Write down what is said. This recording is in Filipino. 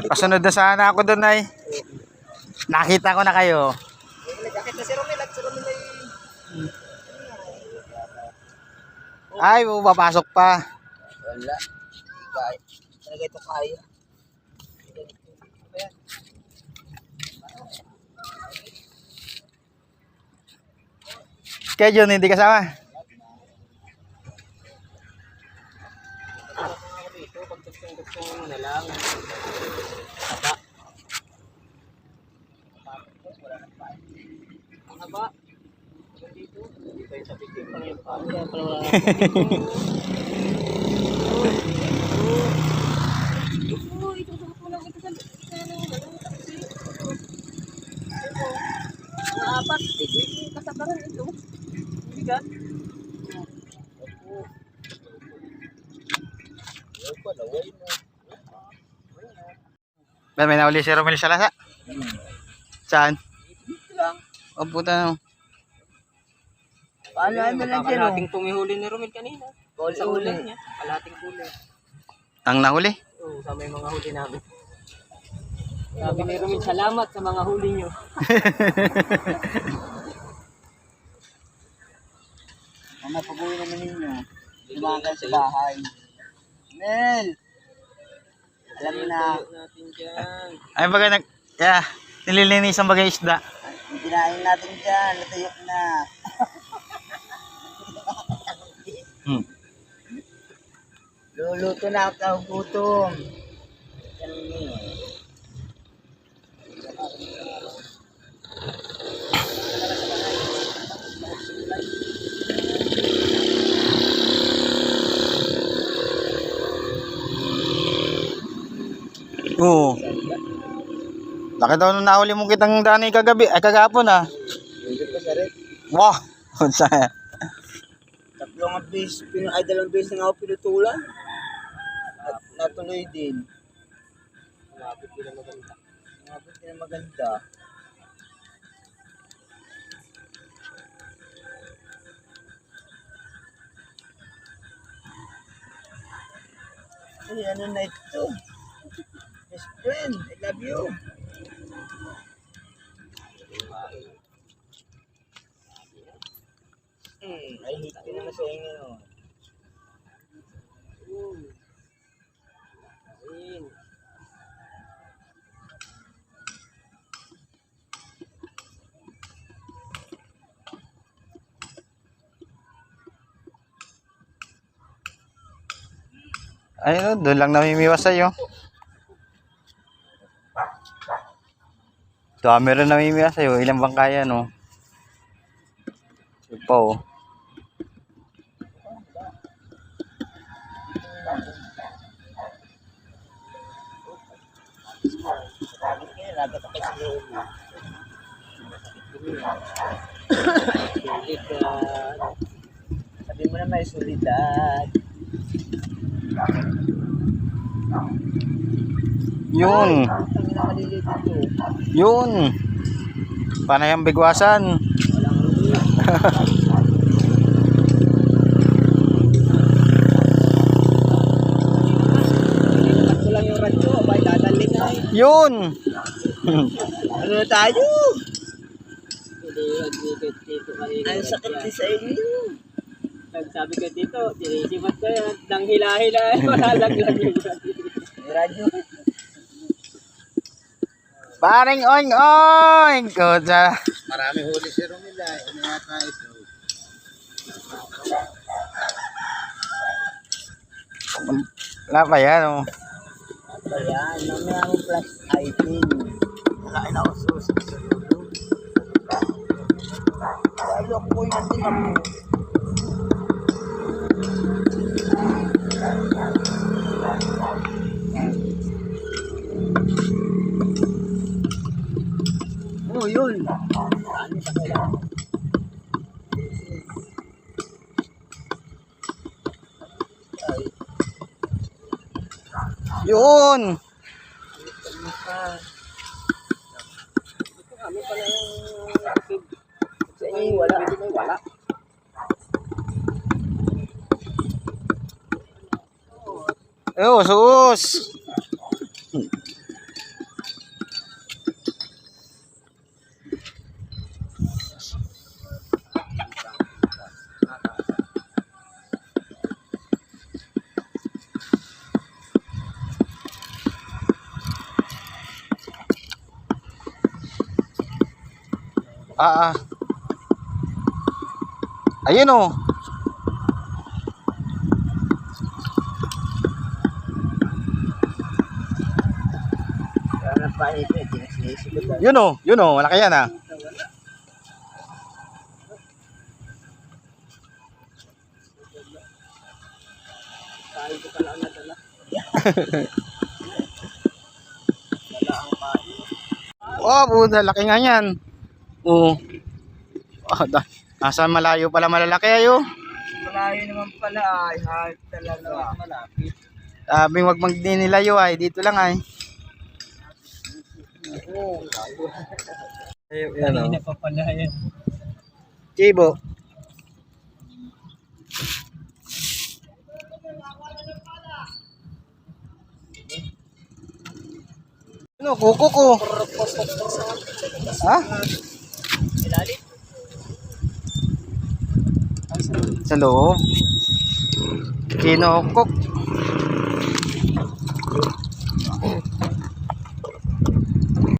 Pasunod na sana ako doon ay. Nakita ko na kayo. Nag-akit na si Romel at si Romel Ay, ay... papasok pa. Wala. Talaga ito kaya. Schedule, hindi kasama. Dito, pagtugtong mo na lang. Haba. Wala na pa. Ang haba. Dito. Dito yung sa pitik. Ang yung pa. Wala pala wala. Ito mo lang. Ito sa apat. Ito kasabaran ito. Bigat. Ben, may nauli si Romel sa lasa. Saan? Dito lang. O puta no. Paano ano lang dyan? Kalating tumihuli ni Romel kanina. Sa ulan niya. Kalating huli. Ang nahuli? Oo, sa may mga huli namin. Sabi ni Romel, salamat sa mga huli nyo. Ang napag-uwi naman ninyo. Lumakan sa bahay. Mel! Alam mo na. Ay baga kaya nililinisan bagay isda. Kinain natin dyan. Natayok na. Luluto na ako gutom. Oo. Laki daw nung nahuli mo kitang dani kagabi, ay kagapon ah. Hindi pa sa rin. Wow! Unsa? Tatlong beses, ay dalawang beses na ako pinutulan. At natuloy din. Umabot din na maganda. Umabot din na maganda. Ay, ano na ito? Best friend, I love you. Ay hate ko naman sa inyo. Ayun. Ayun, doon lang namimiwas sa'yo. Dami rin namimiwas sa'yo. Ilang bang kaya, no? Ito oh. Sabi mo na may solidad. Yun. Ang ina maliliit ito. Yun. Panay ang bigwasan. Walang huli. Nilipat ko lang yung radyo. Abay, dadalhin na eh. Yun. Ano na tayo? Ang sakit din sa inyo. Sabi ko dito, sinisipat ko yan. Nang hila-hila, malalaglag yung radyo. Paring oing-oing. Kutsa. Marami huli si Romila. Ano yata ito? Wala pa yan, oh. Ayan, mamaya mo plus iPhone. Nakain ako susi sa lulo. Lalo ako yung natin ako. Oh, yun. Ano sa kailangan? Yun. Ano pala yung sa inyo wala? Wala. Oh, sus. Ah, ah. Ayun oh. Kaya nang pahinit eh, sinisigot. Yun oh, malaki yan ah. Kain ko pala ang nadala. Wala ang pahin. Oh, puta, laki nga yan. Oh. Oh, nasa malayo pala malalaki ayo. Malayo naman pala ay hard talaga. Malapit. Sabing wag magdinilayo ay, dito lang ay. Oo. Ayun, yan oh. Kanina pa pala yan. Chibo. Ano, kuko ko. Ha? Ilalim. Sa loob. Kinokok.